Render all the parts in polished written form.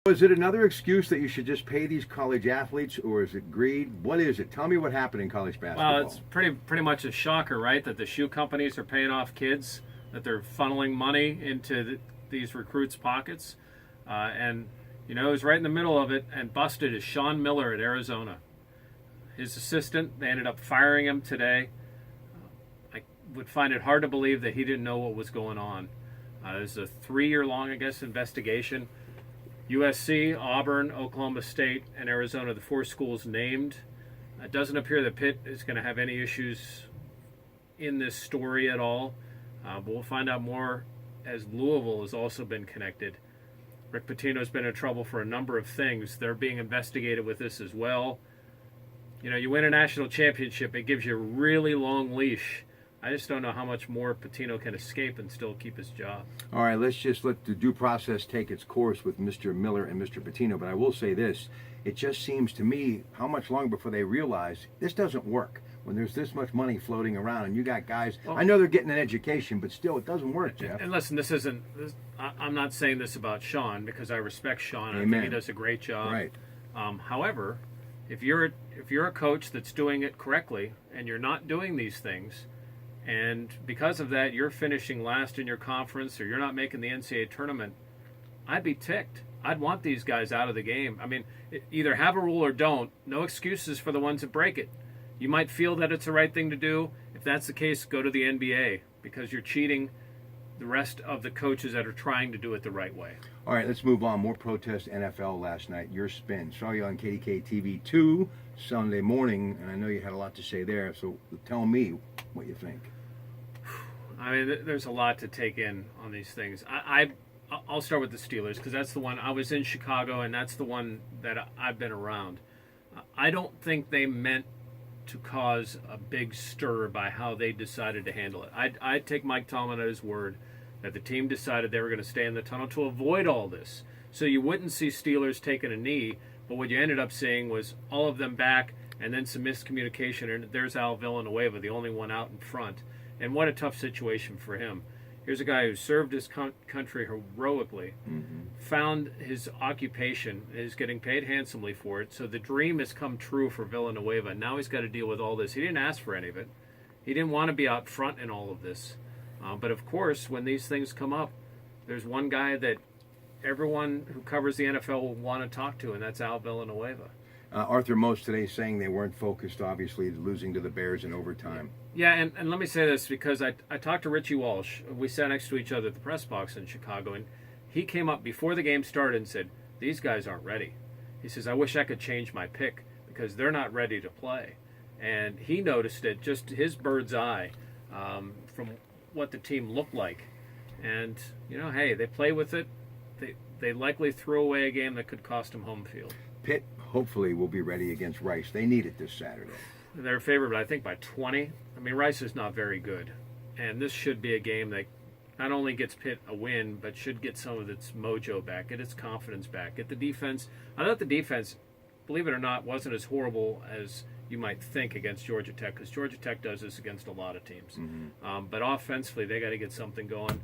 Is it another excuse that you should just pay these college athletes, or is it greed? What is it? Tell me what happened in college basketball. Well, it's pretty much a shocker, right? That the shoe companies are paying off kids, that they're funneling money into these recruits' pockets, and it was right in the middle of it and busted is Sean Miller at Arizona. His assistant, they ended up firing him today. I would find it hard to believe that he didn't know what was going on. There's a 3-year-long, I guess, investigation. USC, Auburn, Oklahoma State, and Arizona, the 4 schools named. It doesn't appear that Pitt is going to have any issues in this story at all, but we'll find out more as Louisville has also been connected. Rick Pitino's been in trouble for a number of things. They're being investigated with this as well. You win a national championship, it gives you a really long leash. I just don't know how much more Pitino can escape and still keep his job. All right, let's just let the due process take its course with Mr. Miller and Mr. Pitino. But I will say this. It just seems to me, how much longer before they realize this doesn't work when there's this much money floating around and you got guys. Well, I know they're getting an education, but still it doesn't work, Jeff. And listen, I'm not saying this about Sean because I respect Sean. Amen. I think he does a great job. Right. However, if you're a coach that's doing it correctly and you're not doing these things, and because of that, you're finishing last in your conference or you're not making the NCAA tournament, I'd be ticked. I'd want these guys out of the game. I mean, either have a rule or don't. No excuses for the ones that break it. You might feel that it's the right thing to do. If that's the case, go to the NBA because you're cheating the rest of the coaches that are trying to do it the right way. All right, let's move on. More protest NFL last night. Your spin. Saw you on KDK TV 2 Sunday morning, and I know you had a lot to say there, so tell me what you think. I mean, there's a lot to take in on these things. I'll start with the Steelers because that's the one. I was in Chicago, and that's the one that I've been around. I don't think they meant to cause a big stir by how they decided to handle it. I'd take Mike Tomlin at his word that the team decided they were going to stay in the tunnel to avoid all this. So you wouldn't see Steelers taking a knee, but what you ended up seeing was all of them back and then some miscommunication, and there's Al Villanueva, the only one out in front. And what a tough situation for him. Here's a guy who served his country heroically, found his occupation, is getting paid handsomely for it. So the dream has come true for Villanueva. Now he's got to deal with all this. He didn't ask for any of it. He didn't want to be out front in all of this. But of course, when these things come up, there's one guy that everyone who covers the NFL will want to talk to, and that's Al Villanueva. Arthur Most today saying they weren't focused, obviously, losing to the Bears in overtime. Yeah, and let me say this because I talked to Richie Walsh. We sat next to each other at the press box in Chicago, and he came up before the game started and said, these guys aren't ready. He says, I wish I could change my pick because they're not ready to play. And he noticed it, just his bird's eye, from what the team looked like. And, hey, they play with it. They likely threw away a game that could cost them home field. Pitt hopefully will be ready against Rice. They need it this Saturday. They're favored, I think, by 20. I mean, Rice is not very good. And this should be a game that not only gets Pitt a win, but should get some of its mojo back, get its confidence back, get the defense. I thought the defense, believe it or not, wasn't as horrible as you might think against Georgia Tech, because Georgia Tech does this against a lot of teams. But offensively, they got to get something going.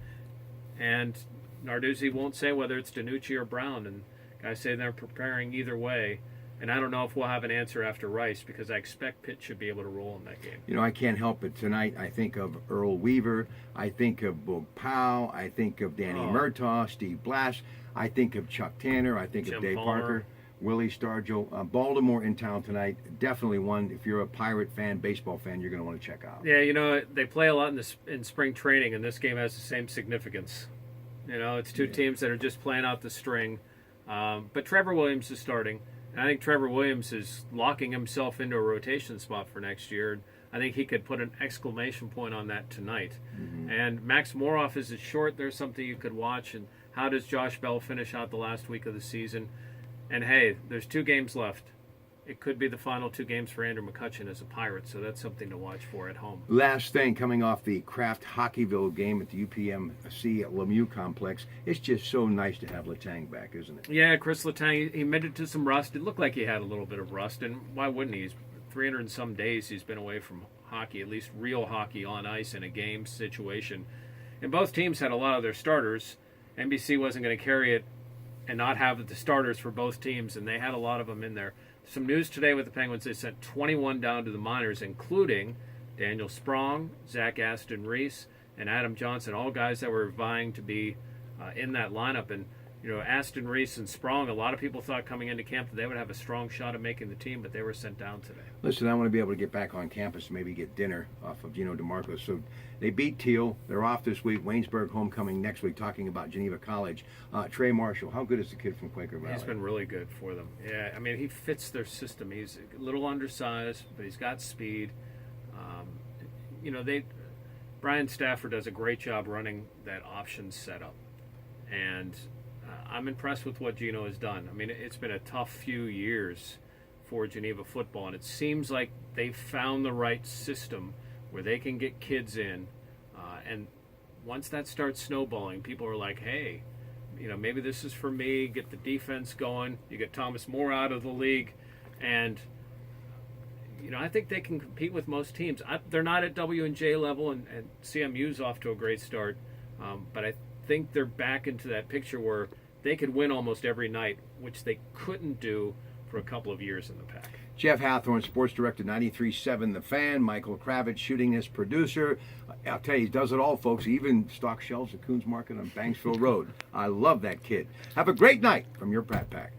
And Narduzzi won't say whether it's DiNucci or Brown, and guys say they're preparing either way. And I don't know if we'll have an answer after Rice because I expect Pitt should be able to roll in that game. I can't help it. Tonight I think of Earl Weaver. I think of Boog Powell. I think of Danny Murtaugh, Steve Blass. I think of Chuck Tanner. I think Jim of Dave Palmer. Parker, Willie Stargell. Baltimore in town tonight. Definitely one. If you're a Pirate fan, baseball fan, you're going to want to check out. Yeah, they play a lot in spring training, and this game has the same significance. It's two teams that are just playing out the string. But Trevor Williams is starting. I think Trevor Williams is locking himself into a rotation spot for next year. I think he could put an exclamation point on that tonight. And Max Moroff is short. There's something you could watch. And how does Josh Bell finish out the last week of the season? And, hey, there's 2 games left. It could be the final 2 games for Andrew McCutcheon as a Pirate, so that's something to watch for at home. Last thing, coming off the Kraft Hockeyville game at the UPMC at Lemieux Complex, it's just so nice to have Letang back, isn't it? Yeah, Chris Letang, he admitted to some rust. It looked like he had a little bit of rust, and why wouldn't he? He's 300 and some days he's been away from hockey, at least real hockey on ice in a game situation. And both teams had a lot of their starters. NBC wasn't going to carry it and not have the starters for both teams, and they had a lot of them in there. Some news today with the Penguins: they sent 21 down to the minors, including Daniel Sprong, Zach Aston Reese, and Adam Johnson, all guys that were vying to be in that lineup. And Aston Reese and Sprong, a lot of people thought coming into camp that they would have a strong shot at making the team, but they were sent down today. Listen, I want to be able to get back on campus and maybe get dinner off of Gino DeMarco. So they beat Teal. They're off this week. Waynesburg homecoming next week, talking about Geneva College. Trey Marshall, how good is the kid from Quaker Valley? He's been really good for them. Yeah, I mean, he fits their system. He's a little undersized, but he's got speed. Brian Stafford does a great job running that option setup. And I'm impressed with what Gino has done. I mean, it's been a tough few years for Geneva football, and it seems like they've found the right system where they can get kids in. And once that starts snowballing, people are like, hey, maybe this is for me. Get the defense going. You get Thomas More out of the league. And, I think they can compete with most teams. They're not at W&J level, and CMU's off to a great start. But I think they're back into that picture where they could win almost every night, which they couldn't do for a couple of years in the pack. Jeff Hathorn, sports director, 93.7 The Fan. Michael Kravitz, shooting this producer. I'll tell you, he does it all, folks. He even stocks shelves at Coons Market on Banksville Road. I love that kid. Have a great night from your Pratt Pack.